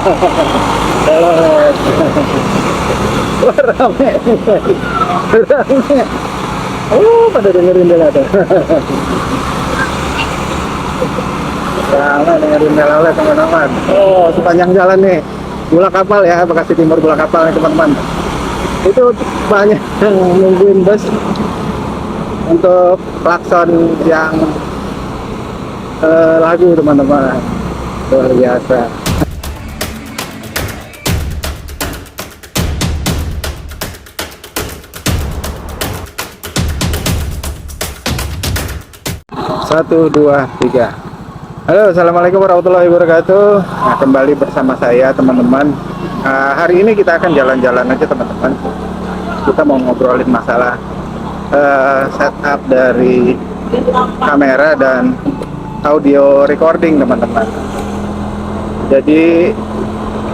Wah, rame. Rame. Oh, pada dengerin Dela tuh. Rame dengerin Dela oleh teman-teman. Oh, sepanjang jalan nih. Bola kapal ya, Bekasi Timur bola kapal nih teman-teman. Itu banyak yang nungguin bus untuk klakson yang lagu teman-teman. Luar biasa. Satu, dua, tiga. Halo, assalamualaikum warahmatullahi wabarakatuh. Nah, kembali bersama saya teman-teman. Hari ini kita akan jalan-jalan aja teman-teman. Kita mau ngobrolin masalah setup dari kamera dan audio recording teman-teman. Jadi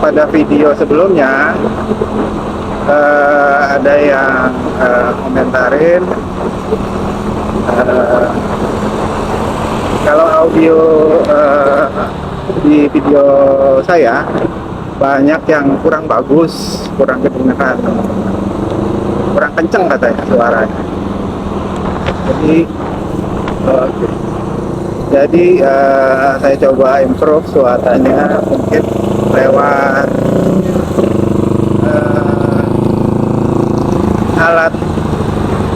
pada video sebelumnya ada yang komentarin kalau audio di video saya banyak yang kurang bagus, kurang kedengaran, kurang kenceng katanya suaranya. Jadi saya coba improve suaranya mungkin lewat alat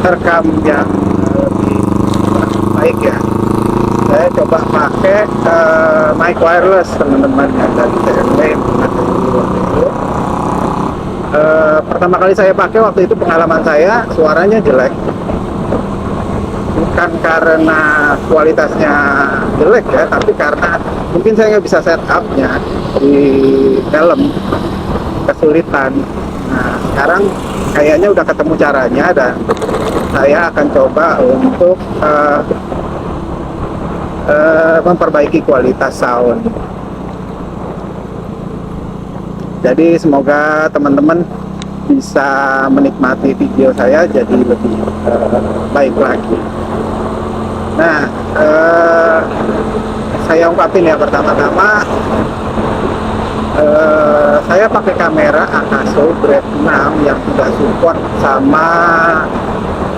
rekam yang lebih baik ya. Saya coba pakai mic wireless teman-teman yang dari TNW itu. Pertama kali saya pakai waktu itu pengalaman saya suaranya jelek, bukan karena kualitasnya jelek ya, tapi karena mungkin saya nggak bisa setupnya di helm, kesulitan. Nah sekarang kayaknya udah ketemu caranya dan saya akan coba untuk memperbaiki kualitas sound. Jadi semoga teman-teman bisa menikmati video saya jadi lebih baik lagi. Nah, saya ungkapin ya pertama-tama, saya pakai kamera Akaso Brave 6 yang sudah support sama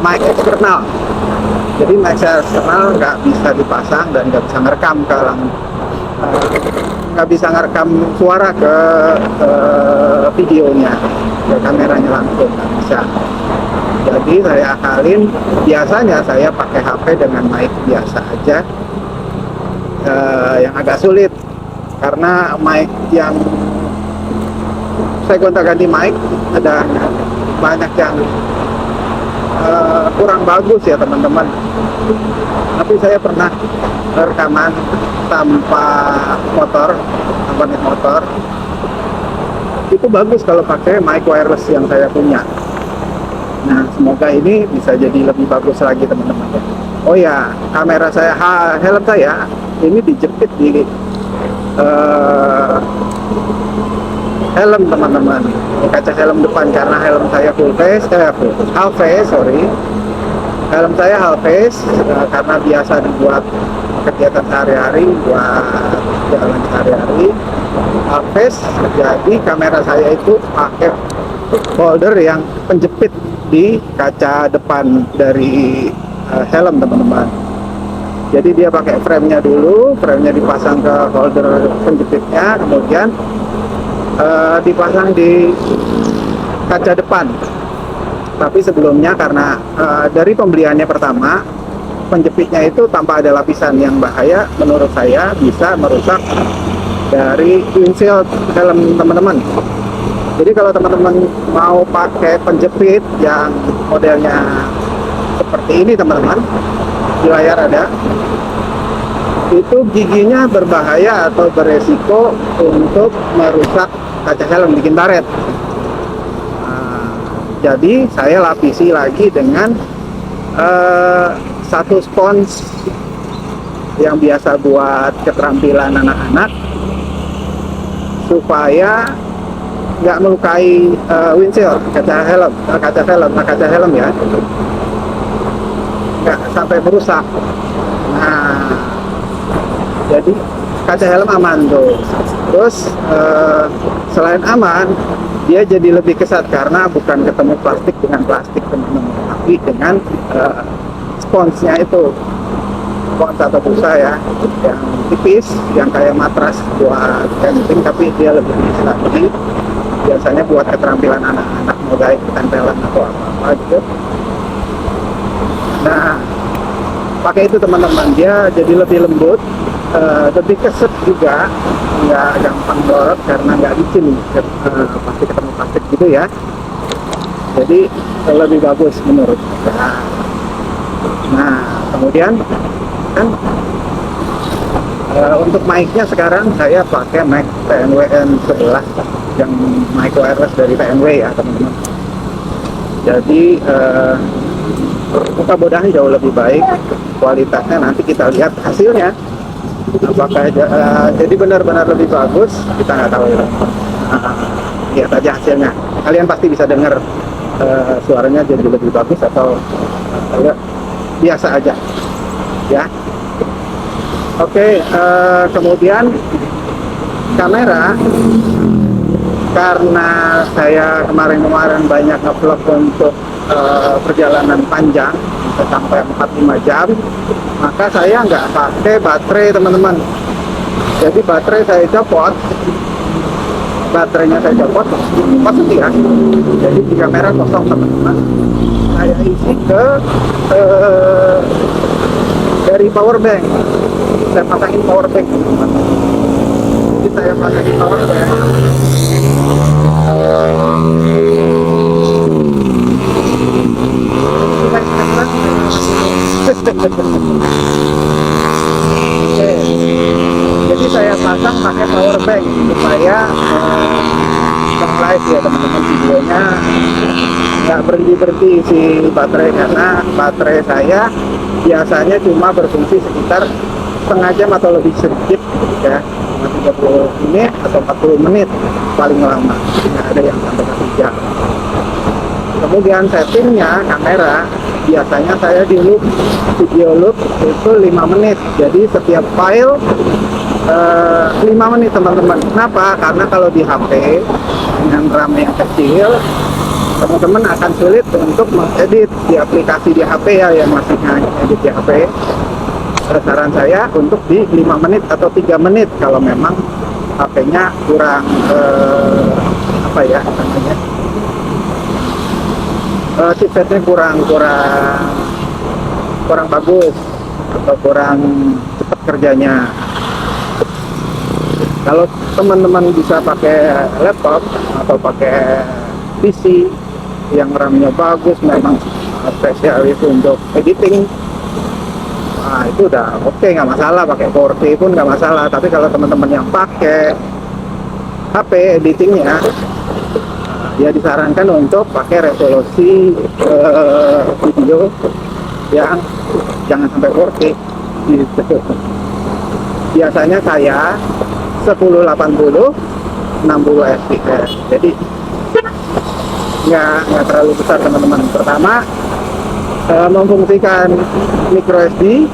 mic eksternal. Jadi mic eksternal nggak bisa dipasang dan nggak bisa ngerekam nggak bisa ngerekam suara ke videonya, ke kameranya langsung nggak bisa. Jadi saya akalin, biasanya saya pakai HP dengan mic biasa aja, yang agak sulit karena mic yang saya gonta-ganti mic ada banyak yang kurang bagus ya teman-teman. Tapi saya pernah rekaman tanpa motor, tanpa net motor, itu bagus kalau pakai mic wireless yang saya punya. Nah semoga ini bisa jadi lebih bagus lagi teman-teman. Oh ya, kamera saya, helm saya ini dijepit di helm teman-teman, kaca helm depan, karena helm saya half face, sorry. Helm saya half face karena biasa dibuat kegiatan sehari-hari, buat jalan sehari-hari, half face. Jadi kamera saya itu pakai holder yang penjepit di kaca depan dari helm teman-teman. Jadi dia pakai frame-nya dulu, frame-nya dipasang ke holder penjepitnya, kemudian dipasang di kaca depan. Tapi sebelumnya karena dari pembeliannya pertama, penjepitnya itu tanpa ada lapisan yang bahaya, menurut saya bisa merusak dari windshield helm teman-teman. Jadi kalau teman-teman mau pakai penjepit yang modelnya seperti ini teman-teman, di layar ada, itu giginya berbahaya atau beresiko untuk merusak kaca helm, bikin baret. Jadi saya lapisi lagi dengan satu spons yang biasa buat keterampilan anak-anak supaya nggak melukai windshield, kaca helm ya, nggak sampai merusak. Nah jadi kaca helm aman tuh. Terus selain aman, dia jadi lebih kesat karena bukan ketemu plastik dengan plastik teman-teman, tapi dengan sponsnya itu, spons atau busa ya, yang tipis, yang kayak matras buat camping, tapi dia lebih bisa. Jadi biasanya buat keterampilan anak-anak muda itu tempelan atau apa-apa gitu. Nah, pakai itu teman-teman, dia jadi lebih lembut, lebih keset juga, nggak gampang borok karena nggak licin, pasti ketemu plastik gitu ya. Jadi lebih bagus menurut saya. Nah, kemudian kan untuk mic-nya sekarang saya pakai mic TNW N11 yang mic wireless dari TNW ya teman-teman. Jadi muka bodahnya jauh lebih baik, kualitasnya nanti kita lihat hasilnya apakah jadi benar-benar lebih bagus, kita nggak tahu ya. Lihat aja hasilnya, kalian pasti bisa dengar suaranya jadi lebih bagus atau biasa aja ya. Oke, kemudian kamera, karena saya kemarin banyak nge-vlog untuk perjalanan panjang sampai 4-5 jam, maka saya nggak pakai baterai teman-teman. Jadi baterai saya copot, baterainya saya copot ya. Jadi di kamera kosong teman-teman, saya isi ke dari power bank. Saya pasangin power bank teman-teman. Jadi saya pasangin power bank. Oke. Jadi saya pasang pakai power bank supaya live ya teman-teman, videonya nggak berhenti si baterai, karena baterai saya biasanya cuma berfungsi sekitar setengah jam atau lebih sedikit ya, 30 menit atau 40 menit paling lama, nggak ada yang sampai 1 jam. Kemudian settingnya kamera, biasanya saya di loop, video loop itu 5 menit, jadi setiap file 5 menit teman-teman. Kenapa? Karena kalau di HP dengan RAM yang kecil, teman-teman akan sulit untuk mengedit di aplikasi di HP ya, yang masih ngedit di HP. Saran saya untuk di 5 menit atau 3 menit kalau memang HP-nya kurang apa ya namanya, chipsetnya kurang bagus atau kurang cepat kerjanya. Kalau teman-teman bisa pakai laptop atau pakai PC yang RAM-nya bagus, memang spesialis untuk editing, nah itu udah oke, nggak masalah. Pakai 4K pun nggak masalah. Tapi kalau teman-teman yang pakai HP editingnya, ya disarankan untuk pakai resolusi video yang jangan sampai 4K gitu. Biasanya saya 1080 60 fps, jadi nggak terlalu besar teman-teman. Pertama, memfungsikan micro SD,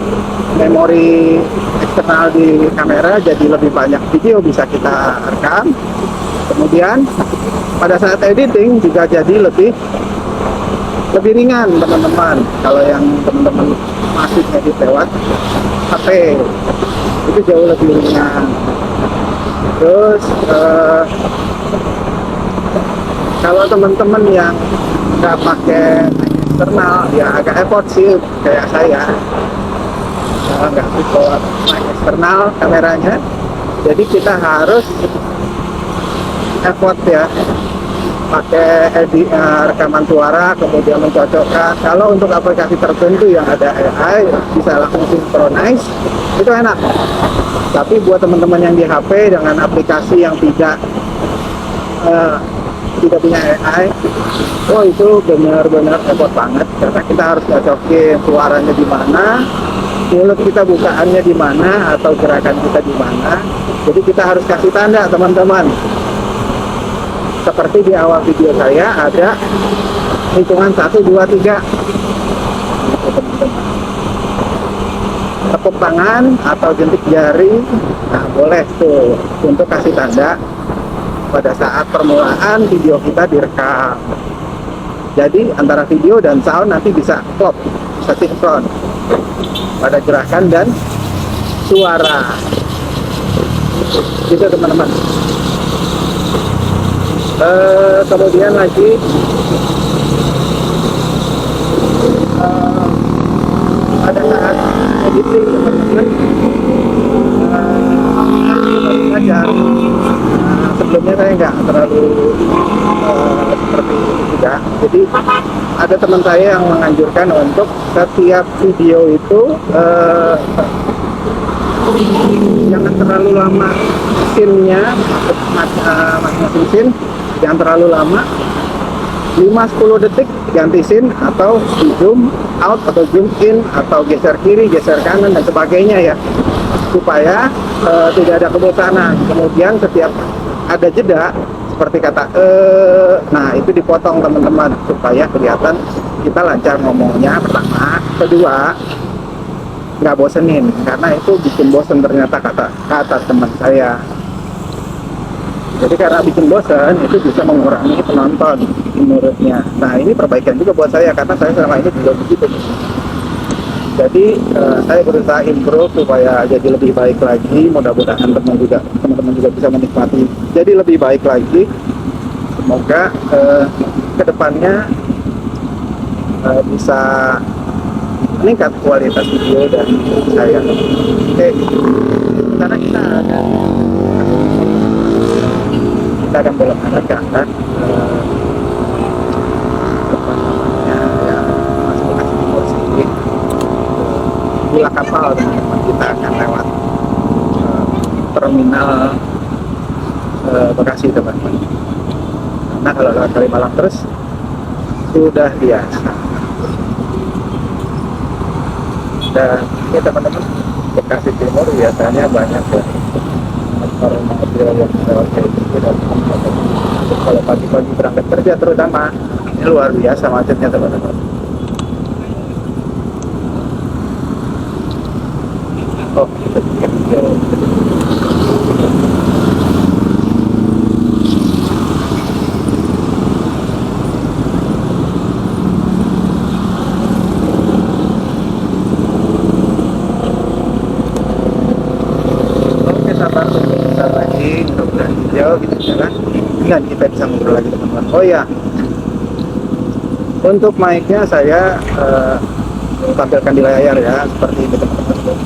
memori eksternal di kamera, jadi lebih banyak video bisa kita rekam. Kemudian pada saat editing juga jadi lebih ringan teman-teman. Kalau yang teman-teman masih edit lewat HP, itu jauh lebih ringan. Terus kalau teman-teman yang nggak pakai eksternal, ya agak effort sih kayak saya, nggak support mic eksternal kameranya, jadi kita harus effort ya, pakai rekaman suara, kemudian mencocokkan. Kalau untuk aplikasi tertentu yang ada AI bisa langsung synchronize, itu enak. Tapi buat teman-teman yang di HP dengan aplikasi yang tidak punya AI, oh itu benar-benar effort banget, karena kita harus cocokin suaranya di mana, mulut kita bukaannya di mana, atau gerakan kita di mana. Jadi kita harus kasih tanda teman-teman. Seperti di awal video saya ada hitungan 1, 2, 3. tepuk tangan atau jentik jari. Nah, boleh tuh untuk kasih tanda pada saat permulaan video kita direkam. Jadi antara video dan sound nanti bisa klop, bisa sinkron pada gerakan dan suara. Gitu teman-teman. Kemudian lagi pada saat editing teman-teman, belajar. Sebelumnya saya nggak terlalu seperti itu juga. Jadi ada teman saya yang menganjurkan untuk setiap video itu jangan terlalu lama scene-nya, masing-masing scene jangan terlalu lama, 5-10 detik ganti scene, atau di zoom out atau zoom in atau geser kiri, geser kanan dan sebagainya ya, supaya tidak ada kebosanan. Kemudian setiap ada jeda seperti kata nah itu dipotong teman-teman supaya kelihatan kita lancar ngomongnya pertama. Kedua, nggak bosenin, karena itu bikin bosen ternyata kata teman saya. Jadi karena bikin bosen itu bisa mengurangi penonton menurutnya. Nah ini perbaikan juga buat saya, karena saya selama ini juga begitu. Jadi saya berusaha improve supaya jadi lebih baik lagi. Mudah-mudahan teman-teman juga bisa menikmati jadi lebih baik lagi. Semoga kedepannya bisa meningkat kualitas video dan saya. Oke, karena kita akan belok kanan ke atas, apa namanya ya, masih kasih timur sedikit gula kapal, teman-teman. Kita akan lewat terminal Bekasi, teman-teman. Nah kalau lewat Kalimalang terus sudah biasa. Dan ini teman-teman, Bekasi Timur biasanya banyak ya mobil yang lewat kayak gitu. Dan kalau pagi-pagi berangkat kerja terutama, ini luar biasa macetnya teman-teman. Oh, sabar sebentar lagi, mudah-mudahan hijau gitu jalan, dan kita bisa ngobrol lagi teman-teman. Oh ya, untuk mic-nya saya tampilkan di layar ya, seperti ini teman-teman.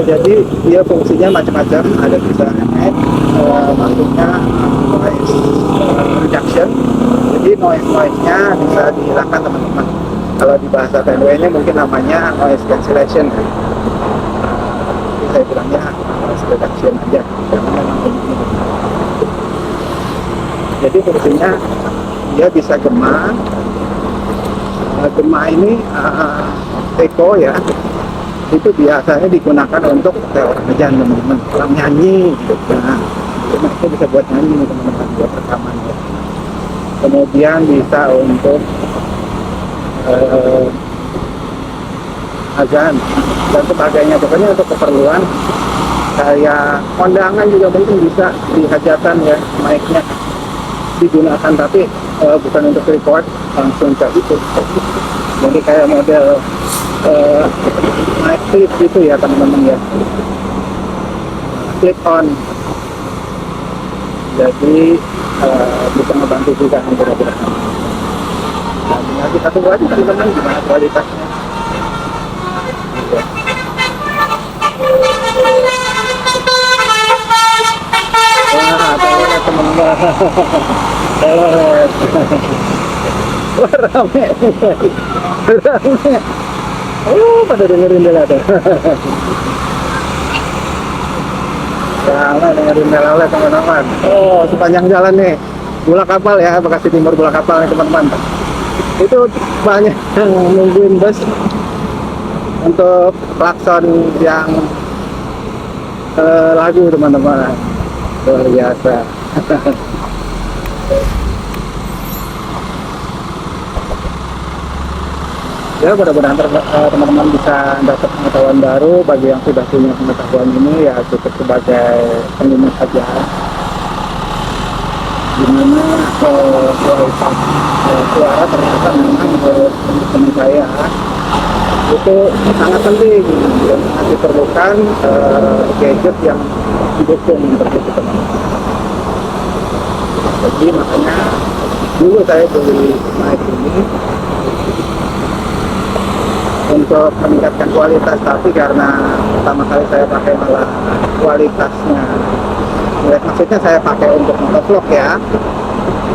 Jadi dia fungsinya macam-macam, ada bisa emet, maksudnya noise reduction. Jadi noise-nya bisa dihilangkan teman-teman. Kalau di bahasa VW-nya mungkin namanya noise cancellation. Saya bilangnya noise reduction aja, karena memang begini. Jadi fungsinya dia bisa gema. Gema ini echo ya, itu biasanya digunakan untuk orang ngejan teman-teman, orang nyanyi gitu. Nah, gema itu bisa buat nyanyi teman-teman, buat rekaman ya. Kemudian bisa untuk azan dan sebagainya, pokoknya untuk keperluan kayak kondangan juga mungkin bisa di hajatan ya, mic-nya digunakan, tapi bukan untuk record langsung kayak gitu. Jadi kayak model mic clip gitu ya teman-teman ya, clip on. Jadi bisa membantu juga mudah-mudahan. Nah, kita tunggu aja teman-teman gimana kualitasnya. Wah, telolet teman-teman. Telolet. Wah, rame. Rame. Pada dengerin dia tuh. Rame dengerin telolet teman-teman. Oh, sepanjang jalan nih. Gula Kapal ya, Bekasi Timur Gula Kapal nih teman-teman. Itu banyak yang nungguin bus untuk klakson yang lagu teman-teman, luar biasa. Ya mudah-mudahan teman-teman bisa dapat pengetahuan baru. Bagi yang sudah punya pengetahuan ini ya cukup sebagai pengingat saja, dimana kualitas suara ternyata memang menurut teman saya itu sangat penting dan sangat diperlukan gadget yang didukung seperti itu teman-teman. Jadi makanya dulu saya beli mic ini untuk meningkatkan kualitas, tapi karena pertama kali saya pakai malah kualitasnya, maksudnya saya pakai untuk motovlog ya,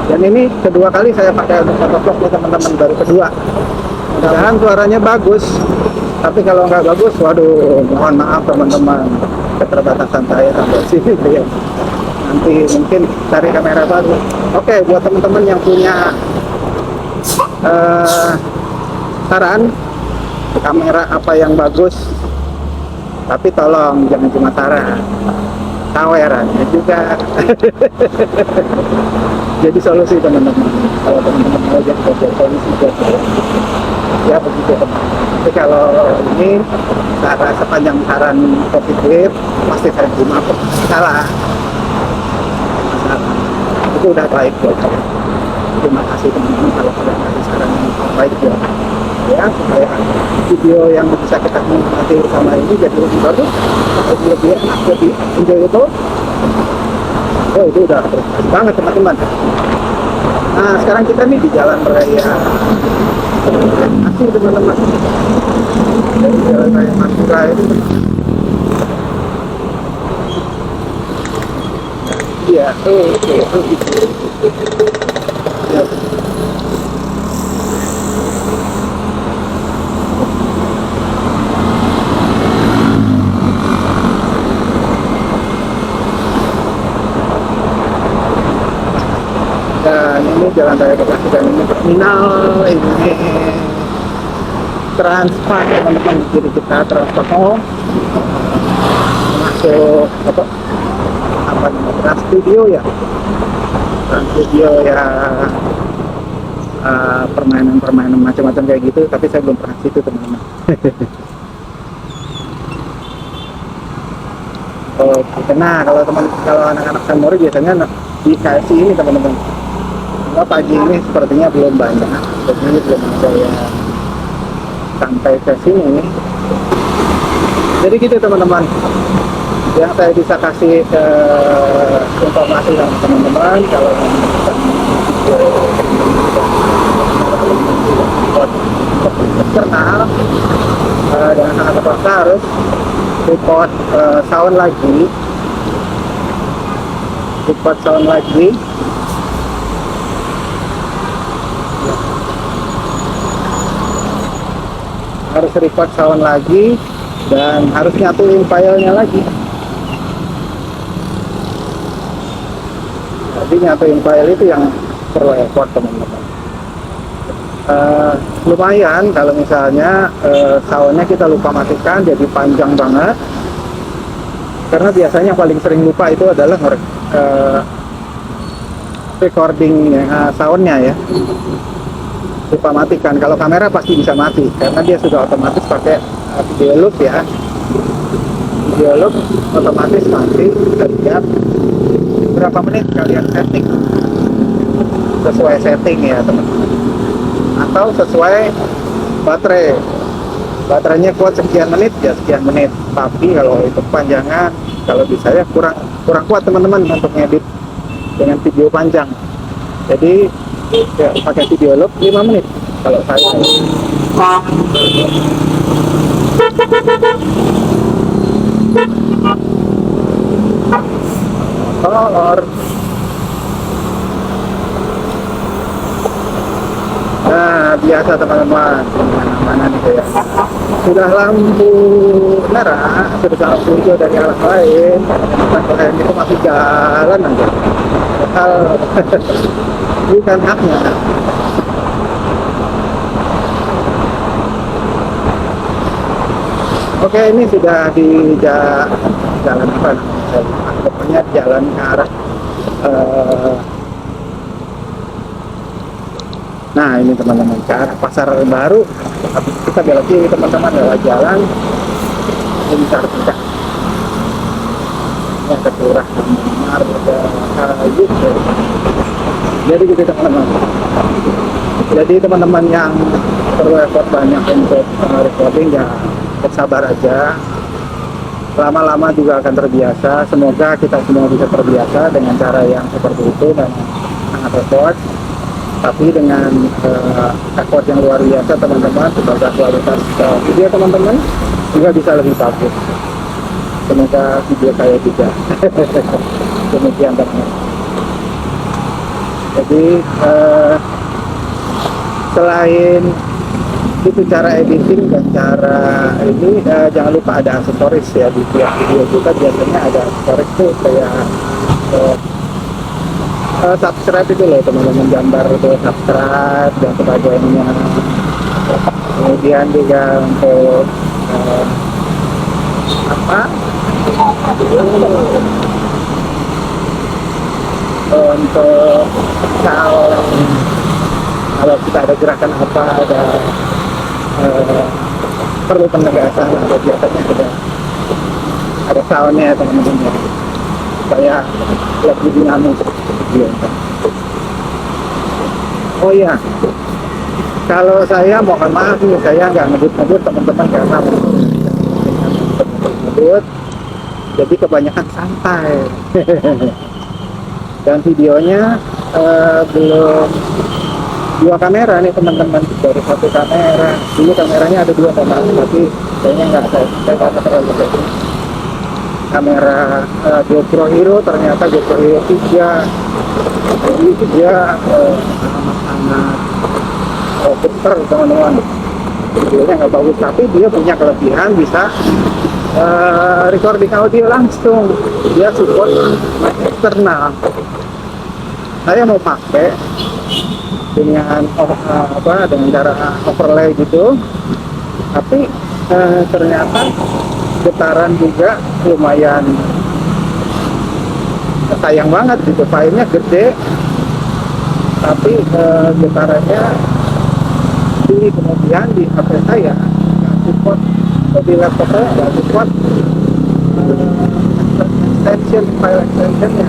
dan ini kedua kali saya pakai untuk motovlog ya teman-teman, baru kedua. Mudah-mudahan suaranya bagus, tapi kalau nggak bagus, waduh mohon maaf teman-teman, keterbatasan saya sampai sini ya. Nanti mungkin cari kamera baru. Oke, buat teman-teman yang punya saran kamera apa yang bagus, tapi tolong jangan cuma saran, tawarannya juga jadi solusi teman-teman. Kalau teman-teman mau jadi solusi ya begitu teman. Tapi kalau ini sepanjang saran positif pasti saya terima. Salah itu udah baik buat saya. Terima kasih teman-teman kalau kalian kasih saran yang baik buat ya, supaya video yang bisa kita nikmati bersama ini jadi lebih bagus, lebih enak, lebih enjoyable. Oh itu udah bagus banget teman-teman. Nah sekarang kita nih di jalan raya asli teman-teman, dari jalan raya Madura itu. Iya, ya. Dan ini jalan raya Bekasi, dan ini terminal, ini Transmart teman-teman. Jadi kita Transmart masuk apa namanya, Trans Studio ya, Trans Studio ya, permainan macam-macam kayak gitu, tapi saya belum pernah situ teman-teman. Oh, nah kalau anak-anak Samori biasanya di KFC ini teman-teman. Pagi ini sepertinya belum banyak, jadi belum ada yang sampai ke sini. Jadi gitu teman-teman, yang saya bisa kasih informasi sama teman-teman. Kalau jurnal dengan sangat terpaksa harus report sound lagi, harus record sound lagi dan harus nyatuin filenya lagi. Jadi nyatuin file itu yang perlu effort teman-teman. Lumayan kalau misalnya soundnya kita lupa matikan, jadi panjang banget. Karena biasanya yang paling sering lupa itu adalah recording soundnya ya, lupa matikan. Kalau kamera pasti bisa mati karena dia sudah otomatis pakai video loop ya, video loop otomatis mati setiap berapa menit kalian setting, sesuai setting ya teman-teman, atau sesuai baterainya kuat sekian menit ya sekian menit. Tapi kalau itu kepanjangan, kalau di saya kurang kuat teman-teman untuk ngedit dengan video panjang. Jadi ya, pakai video loop 5 menit kalau saya. Motor. Nah biasa teman-teman, mana nih kayak sudah lampu merah, sudah lampu hijau dari arah lain, kalian itu masih jalan aja, hal bukan haknya. Oke, ini sudah di jalan apa namanya, pokoknya jalan ke arah nah ini teman-teman, ke arah pasar baru. Habis kita belok kiri teman-teman, lewat jalan ini Kartika yang keturah Marga Kayu. Jadi gitu teman-teman. Jadi teman-teman yang perlu effort banyak untuk recording ya bersabar aja. Lama-lama juga akan terbiasa. Semoga kita semua bisa terbiasa dengan cara yang seperti itu dan sangat effort. Tapi dengan effort yang luar biasa teman-teman, semoga kualitas video teman-teman juga bisa lebih bagus. Semoga video saya juga. Demikian teman-teman. Jadi selain itu cara editing dan cara ini jangan lupa ada aksesoris ya di tiap video kita. Biasanya ada aksesoris tuh kayak subscribe itu loh teman-teman, gambar itu subscribe dan sebagainya. Kemudian juga untuk apa untuk kalau kita ada gerakan apa, ada perlu penegasan atau biasanya ada soundnya teman-teman ya, supaya lebih dinamis video. Oh iya, kalau saya mohon maaf nih, saya nggak ngebut-ngebut teman-teman karena ngebut, jadi kebanyakan santai. Dan videonya belum dua kamera nih teman-teman, dari satu kamera. Dulu kameranya ada dua teman, tapi kayaknya nggak saya terlalu bagus. Kamera GoPro Hero, ternyata GoPro Hero 3, jadi dia sangat besar teman-teman. Videonya nggak bagus, tapi dia punya kelebihan bisa recording audio langsung. Dia support mic eksternal. Saya mau pakai dengan dengan cara overlay gitu, tapi ternyata getaran juga lumayan sayang banget gitu. Filenya gede tapi getarannya tinggi. Kemudian di HP saya nggak support, atau di laptop saya nggak support file extensionnya.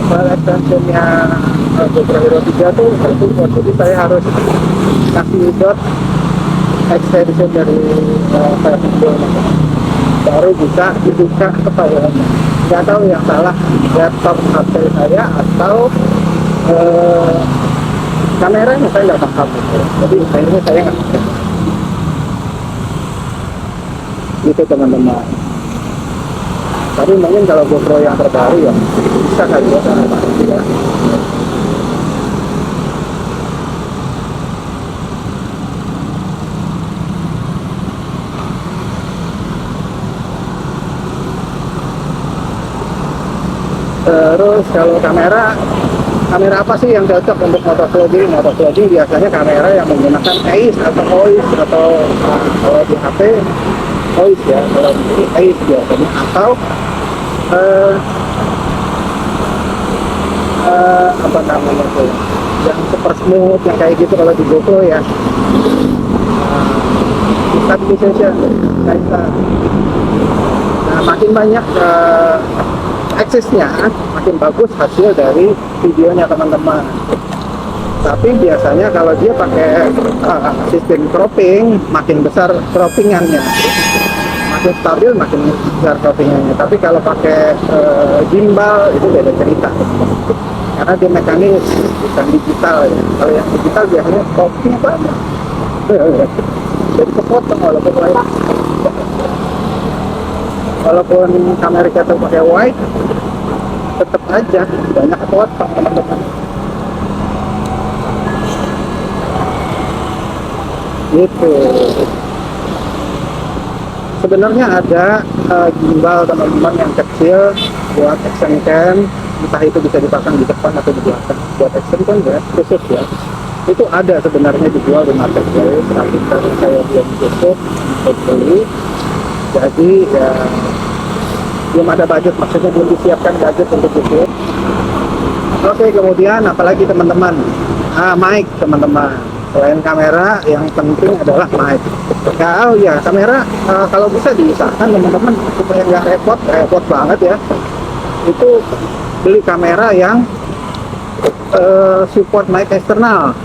File extensionnya GoPro Hero 3 tuh support, jadi saya harus kasih dot extension dari file video baru bisa dibuka ke file. Nggak tahu yang salah laptop HP saya atau kameranya, saya nggak paham. Jadi akhirnya saya nggak bisa gitu teman-teman. Tapi mungkin kalau GoPro yang terbaru ya bisa kali ya, karena pasti ya. Terus kalau kamera apa sih yang cocok untuk motovlogging? Motovlogging biasanya kamera yang menggunakan EIS atau OIS, atau kalau di HP OIS ya, kalau di EIS biasanya, atau apa namanya tuh yang super smooth yang kayak gitu kalau di GoPro ya, stabilization kayak. Nah, makin banyak aksesnya, makin bagus hasil dari videonya teman-teman. Tapi biasanya kalau dia pakai sistem cropping, makin besar croppingannya, makin stabil makin besar croppingannya. Tapi kalau pakai gimbal itu beda cerita, karena dia mekanis bukan digital ya. Kalau yang digital biasanya croppingnya banyak, jadi kepotong walaupun kamera kita pakai wide, tetap aja banyak kepotong teman-teman. Gitu. Sebenarnya ada gimbal teman-teman yang kecil buat action cam, entah itu bisa dipasang di depan atau di belakang. Buat action cam ya khusus ya, itu ada sebenarnya dijual di marketplace, tapi karena saya belum cukup untuk beli, jadi ya belum ada budget, maksudnya belum disiapkan budget untuk itu. Oke, kemudian apalagi teman-teman, mic teman-teman. Selain kamera, yang penting adalah mic. Ya, oh ya, kamera kalau bisa diusahakan teman-teman supaya nggak repot banget ya. Itu beli kamera yang support mic eksternal.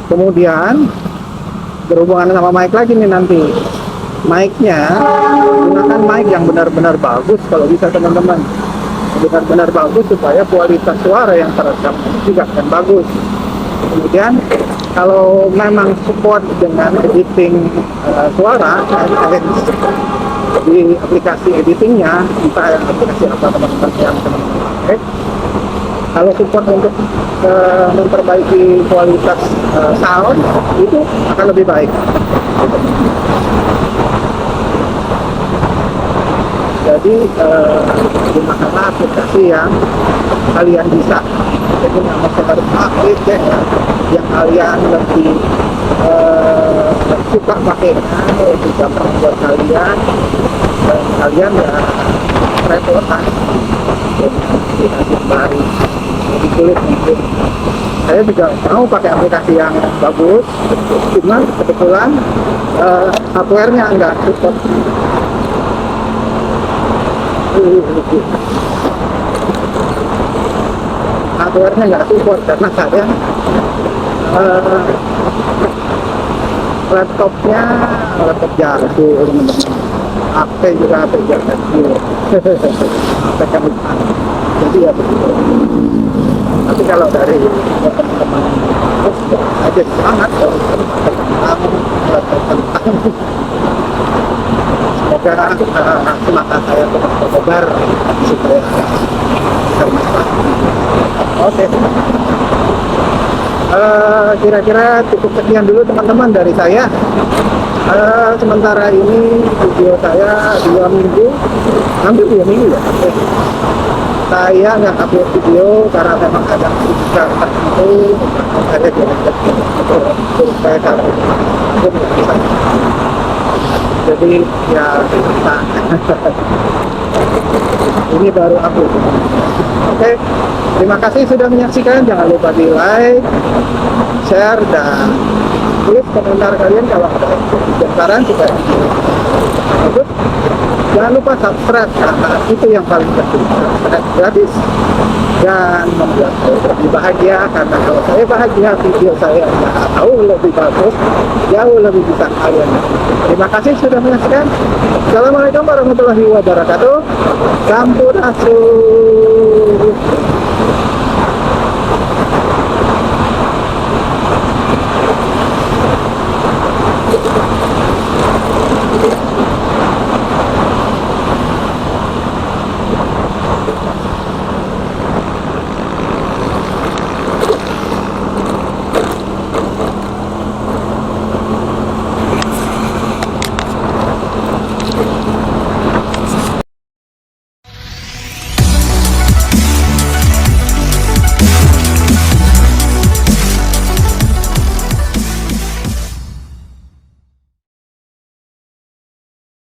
Kemudian berhubungan sama mic lagi nih nanti. Mic-nya gunakan mic yang benar-benar bagus kalau bisa teman-teman. Benar-benar bagus supaya kualitas suara yang terekam juga kan bagus. Kemudian kalau memang support dengan editing suara di aplikasi editingnya, entah aplikasi apa teman-teman yang teman-teman pakai, kalau support untuk memperbaiki kualitas sound itu akan lebih baik. Jadi gunakanlah aplikasi yang kalian bisa. Jadi nggak harus update ya, yang kalian lebih suka pakainya, lebih gampang buat kalian, dan kalian ya repotan aplikasi baru lebih sulit mungkin. Saya juga mau pakai aplikasi yang bagus, cuma kebetulan hardware-nya nggak support. Hardware-nya nggak support karena saya laptopnya laptop jadul teman-teman. HP juga HP jadul. HP kemitan. Jadi ya begitu. Tapi kalau dari teman-teman aja semangat tentang semoga semangat saya terkobar supaya bermanfaat. Oke. Kira-kira cukup sekian dulu teman-teman dari saya. Sementara ini video saya 2 minggu, hampir 2 minggu ya. Saya nggak upload video karena memang ada kesibukan tertentu. Saya supaya kalau bisa. Jadi ya ini baru upload. Oke, terima kasih sudah menyaksikan. Jangan lupa di like, share, dan tulis komentar kalian kalau ada saran juga. Jangan lupa subscribe karena itu yang paling penting. Subscribe gratis dan membuat saya lebih bahagia, karena kalau saya bahagia video saya jauh lebih bagus, jauh lebih bisa kalian. Terima kasih sudah menyaksikan. Assalamualaikum warahmatullahi wabarakatuh. Sampurasun.